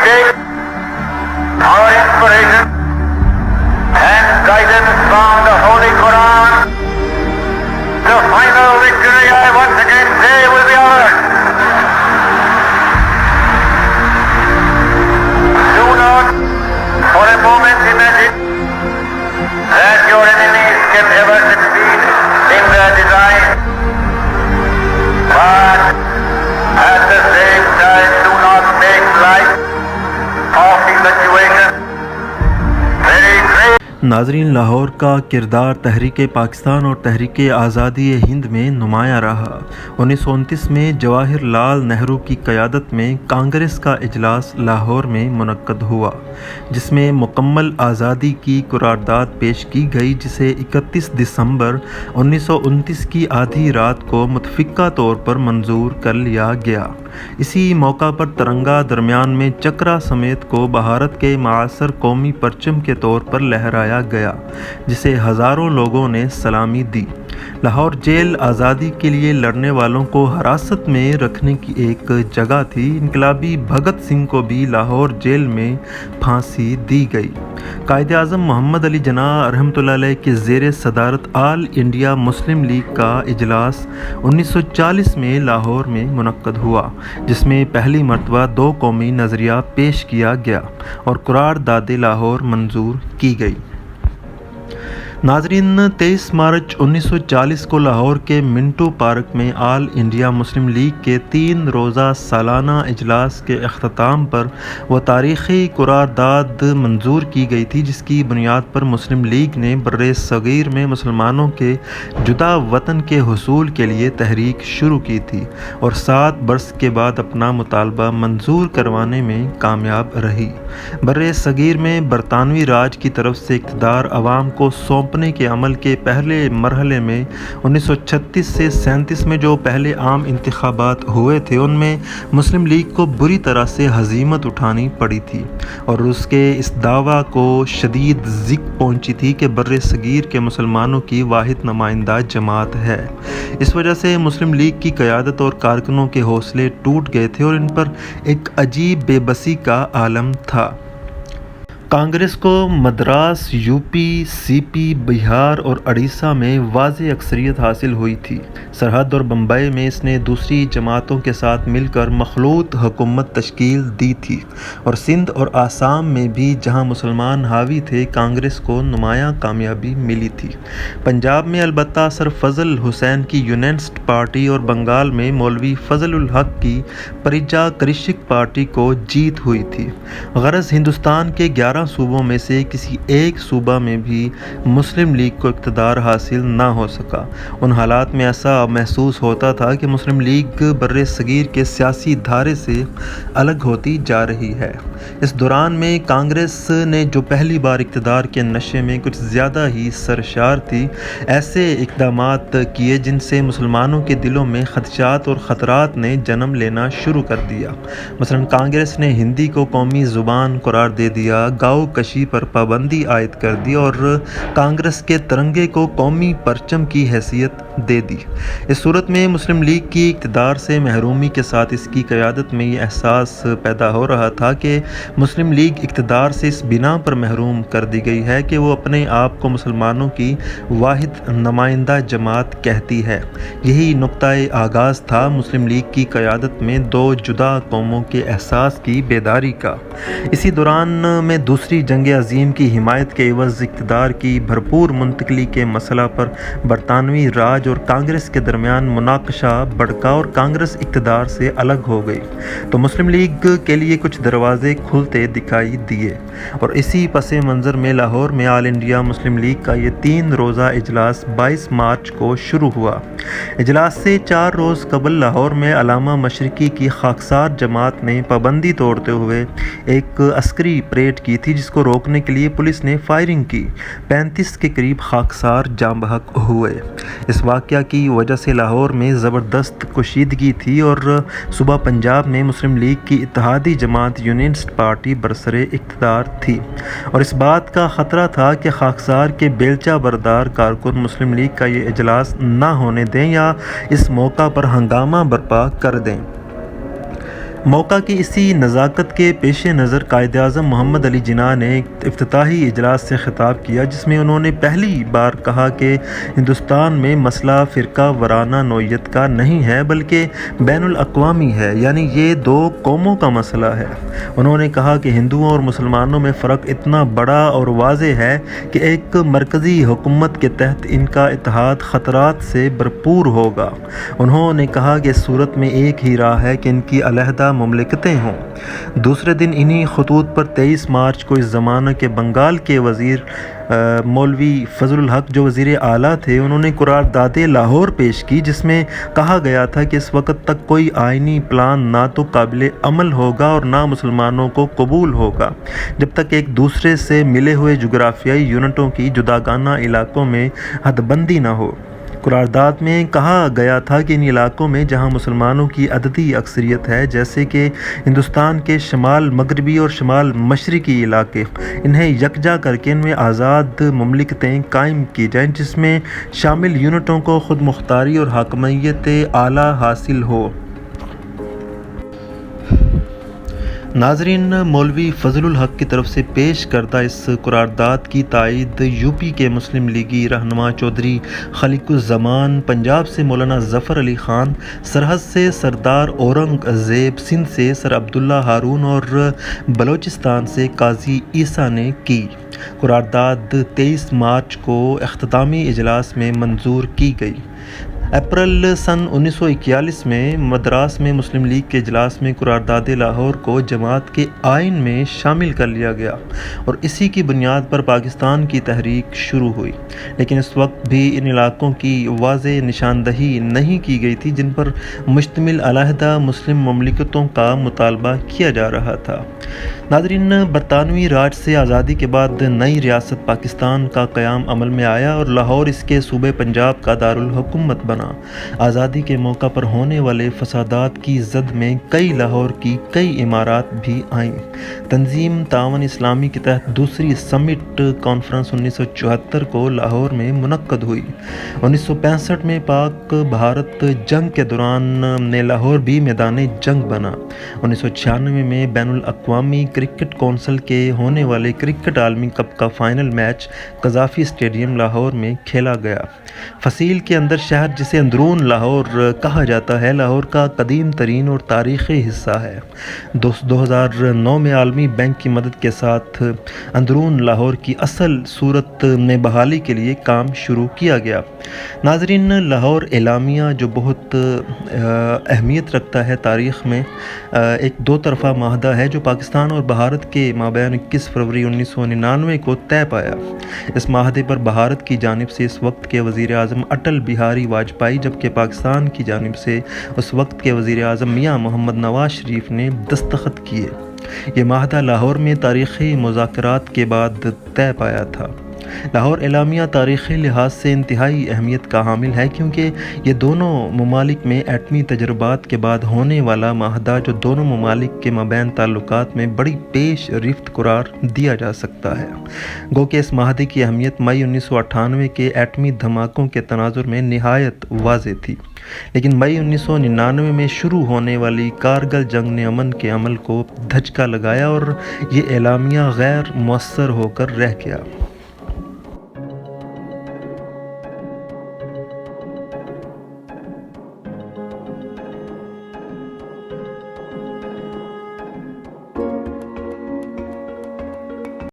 take our inspiration and guidance from the Holy Quran, the final victory, I once again say, will be ours. Do not for a moment imagine that your enemies can ever succeed in their design, but at the same time do not make light of the situation. Very great. ناظرین، لاہور کا کردار تحریک پاکستان اور تحریک آزادی ہند میں نمایاں رہا۔ 1929 میں جواہر لال نہرو کی قیادت میں کانگریس کا اجلاس لاہور میں منعقد ہوا، جس میں مکمل آزادی کی قرارداد پیش کی گئی، جسے 31 دسمبر 1929 کی آدھی رات کو متفقہ طور پر منظور کر لیا گیا۔ اسی موقع پر ترنگا درمیان میں چکرا سمیت کو بھارت کے معاصر قومی پرچم کے طور پر لہرایا گیا، جسے ہزاروں لوگوں نے سلامی دی۔ لاہور جیل آزادی کے لیے لڑنے والوں کو حراست میں رکھنے کی ایک جگہ تھی۔ انقلابی بھگت سنگھ کو بھی لاہور جیل میں پھانسی دی گئی۔ قائد اعظم محمد علی جناح رحمۃ اللہ علیہ کے زیر صدارت آل انڈیا مسلم لیگ کا اجلاس 1940 میں لاہور میں منعقد ہوا، جس میں پہلی مرتبہ دو قومی نظریہ پیش کیا گیا اور قرارداد لاہور منظور کی گئی۔ ناظرین، 23 مارچ 1940 کو لاہور کے منٹو پارک میں آل انڈیا مسلم لیگ کے 3 روزہ سالانہ اجلاس کے اختتام پر وہ تاریخی قرارداد منظور کی گئی تھی، جس کی بنیاد پر مسلم لیگ نے برِ صغیر میں مسلمانوں کے جدا وطن کے حصول کے لیے تحریک شروع کی تھی اور 7 برس کے بعد اپنا مطالبہ منظور کروانے میں کامیاب رہی۔ برِ صغیر میں برطانوی راج کی طرف سے اقتدار عوام کو سونپنے کے عمل کے پہلے مرحلے میں 1936 سے 37 میں جو پہلے عام انتخابات ہوئے تھے، ان میں مسلم لیگ کو بری طرح سے ہزیمت اٹھانی پڑی تھی اور اس کے اس دعویٰ کو شدید ضیق پہنچی تھی کہ برِ صغیر کے مسلمانوں کی واحد نمائندہ جماعت ہے۔ اس وجہ سے مسلم لیگ کی قیادت اور کارکنوں کے حوصلے ٹوٹ گئے تھے اور ان پر ایک عجیب بے بسی کا عالم تھا۔ کانگریس کو مدراس، یو پی، سی پی، بہار اور اڑیسہ میں واضح اکثریت حاصل ہوئی تھی۔ سرحد اور بمبئی میں اس نے دوسری جماعتوں کے ساتھ مل کر مخلوط حکومت تشکیل دی تھی اور سندھ اور آسام میں بھی جہاں مسلمان حاوی تھے، کانگریس کو نمایاں کامیابی ملی تھی۔ پنجاب میں البتہ سر فضل حسین کی یونینسٹ پارٹی اور بنگال میں مولوی فضل الحق کی پریجا کرشک پارٹی کو جیت ہوئی تھی۔ غرض ہندوستان کے 11 صوبوں میں سے کسی ایک صوبہ میں بھی مسلم لیگ کو اقتدار حاصل نہ ہو سکا۔ ان حالات میں ایسا محسوس ہوتا تھا کہ مسلم لیگ برِ صغیر کے سیاسی دھارے سے الگ ہوتی جا رہی ہے۔ اس دوران میں کانگریس نے جو پہلی بار اقتدار کے نشے میں کچھ زیادہ ہی سرشار تھی، ایسے اقدامات کیے جن سے مسلمانوں کے دلوں میں خدشات اور خطرات نے جنم لینا شروع کر دیا۔ مثلا کانگریس نے ہندی کو قومی زبان قرار دے دیا، گاؤ کشی پر پابندی عائد کر دی اور کانگریس کے ترنگے کو قومی پرچم کی حیثیت دے دی۔ اس صورت میں مسلم لیگ کی اقتدار سے محرومی کے ساتھ اس کی قیادت میں یہ احساس پیدا ہو رہا تھا کہ مسلم لیگ اقتدار سے اس بنا پر محروم کر دی گئی ہے کہ وہ اپنے آپ کو مسلمانوں کی واحد نمائندہ جماعت کہتی ہے۔ یہی نقطۂ آغاز تھا مسلم لیگ کی قیادت میں دو جدا قوموں کے احساس کی بیداری کا۔ اسی دوران میں دوسری جنگ عظیم کی حمایت کے عوض اقتدار کی بھرپور منتقلی کے مسئلہ پر برطانوی راج اور کانگریس کے درمیان مناقشہ بھڑکا اور کانگریس اقتدار سے الگ ہو گئی تو مسلم لیگ کے لیے کچھ دروازے کھلتے دکھائی دیے اور اسی پس منظر میں لاہور میں آل انڈیا مسلم لیگ کا یہ 3 روزہ اجلاس 22 مارچ کو شروع ہوا۔ اجلاس سے 4 روز قبل لاہور میں علامہ مشرقی کی خاکسار جماعت نے پابندی توڑتے ہوئے ایک عسکری پریڈ کی تھی، جس کو روکنے کے لیے پولیس نے فائرنگ کی۔ 35 کے قریب خاکسار جاں بحق ہوئے۔ اس واقعہ کی وجہ سے لاہور میں زبردست کشیدگی تھی اور صوبہ پنجاب میں مسلم لیگ کی اتحادی جماعت یونینسٹ پارٹی برسر اقتدار تھی اور اس بات کا خطرہ تھا کہ خاکسار کے بیلچہ بردار کارکن مسلم لیگ کا یہ اجلاس نہ ہونے دیں یا اس موقع پر ہنگامہ برپا کر دیں۔ موقع کی اسی نزاکت کے پیش نظر قائد اعظم محمد علی جناح نے افتتاحی اجلاس سے خطاب کیا، جس میں انہوں نے پہلی بار کہا کہ ہندوستان میں مسئلہ فرقہ وارانہ نوعیت کا نہیں ہے بلکہ بین الاقوامی ہے، یعنی یہ دو قوموں کا مسئلہ ہے۔ انہوں نے کہا کہ ہندوؤں اور مسلمانوں میں فرق اتنا بڑا اور واضح ہے کہ ایک مرکزی حکومت کے تحت ان کا اتحاد خطرات سے بھرپور ہوگا۔ انہوں نے کہا کہ اس صورت میں ایک ہی راہ ہے کہ ان کی علیحدہ مملکتیں ہوں۔ دوسرے دن انہی خطوط پر 23 مارچ کو اس زمانہ کے بنگال کے وزیر مولوی فضل الحق جو وزیر اعلیٰ تھے، انہوں نے قرارداد لاہور پیش کی، جس میں کہا گیا تھا کہ اس وقت تک کوئی آئینی پلان نہ تو قابل عمل ہوگا اور نہ مسلمانوں کو قبول ہوگا جب تک ایک دوسرے سے ملے ہوئے جغرافیائی یونٹوں کی جداگانہ علاقوں میں حد بندی نہ ہو۔ قرارداد میں کہا گیا تھا کہ ان علاقوں میں جہاں مسلمانوں کی عددی اکثریت ہے، جیسے کہ ہندوستان کے شمال مغربی اور شمال مشرقی علاقے، انہیں یکجا کر کے ان میں آزاد مملکتیں قائم کی جائیں جس میں شامل یونٹوں کو خود مختاری اور حاکمیت اعلیٰ حاصل ہو۔ ناظرین، مولوی فضل الحق کی طرف سے پیش کردہ اس قرارداد کی تائید یو پی کے مسلم لیگی رہنما چودھری خلیق الزمان، پنجاب سے مولانا ظفر علی خان، سرحد سے سردار اورنگ زیب، سندھ سے سر عبداللہ ہارون اور بلوچستان سے قاضی عیسیٰ نے کی۔ قرارداد 23 مارچ کو اختتامی اجلاس میں منظور کی گئی۔ اپریل سن 1941 میں مدراس میں مسلم لیگ کے اجلاس میں قرارداد لاہور کو جماعت کے آئین میں شامل کر لیا گیا اور اسی کی بنیاد پر پاکستان کی تحریک شروع ہوئی، لیکن اس وقت بھی ان علاقوں کی واضح نشاندہی نہیں کی گئی تھی جن پر مشتمل علیحدہ مسلم مملکتوں کا مطالبہ کیا جا رہا تھا۔ ناظرین، برطانوی راج سے آزادی کے بعد نئی ریاست پاکستان کا قیام عمل میں آیا اور لاہور اس کے صوبے پنجاب کا دارالحکومت بنا۔ آزادی کے موقع پر ہونے والے فسادات کی زد میں لاہور کی کئی عمارات بھی آئیں۔ تنظیم تعاون اسلامی کے تحت دوسری سمٹ کانفرنس 1974 کو لاہور میں منعقد ہوئی۔ 1965 میں پاک بھارت جنگ کے دوران نے لاہور بھی میدان جنگ بنا۔ 1996 میں بین الاقوامی کرکٹ کونسل کے ہونے والے کرکٹ عالمی کپ کا final match Gaddafi stadium Lahore میں کھیلا گیا۔ فصیل کے اندر شہر جسے اندرون لاہور کہا جاتا ہے، لاہور کا قدیم ترین اور تاریخی حصہ ہے۔ 2009 میں عالمی بینک کی مدد کے ساتھ اندرون لاہور کی اصل صورت میں بحالی کے لیے کام شروع کیا گیا۔ ناظرین، لاہور اعلامیہ جو بہت اہمیت رکھتا ہے تاریخ میں، ایک دو طرفہ معاہدہ ہے جو پاکستان اور بھارت کے مابین 21 فروری 1999 کو طے پایا۔ اس معاہدے پر بھارت کی جانب سے اس وقت کے وزیر اعظم اٹل بہاری واجپئی، جبکہ پاکستان کی جانب سے اس وقت کے وزیر اعظم میاں محمد نواز شریف نے دستخط کیے۔ یہ معاہدہ لاہور میں تاریخی مذاکرات کے بعد طے پایا تھا۔ لاہور اعلامیہ تاریخی لحاظ سے انتہائی اہمیت کا حامل ہے کیونکہ یہ دونوں ممالک میں ایٹمی تجربات کے بعد ہونے والا معاہدہ جو دونوں ممالک کے مابین تعلقات میں بڑی پیش رفت قرار دیا جا سکتا ہے۔ گو کہ اس معاہدے کی اہمیت مئی 1998 کے ایٹمی دھماکوں کے تناظر میں نہایت واضح تھی، لیکن مئی 1999 میں شروع ہونے والی کارگل جنگ نے امن کے عمل کو دھچکا لگایا اور یہ اعلامیہ غیر مؤثر ہو کر رہ گیا۔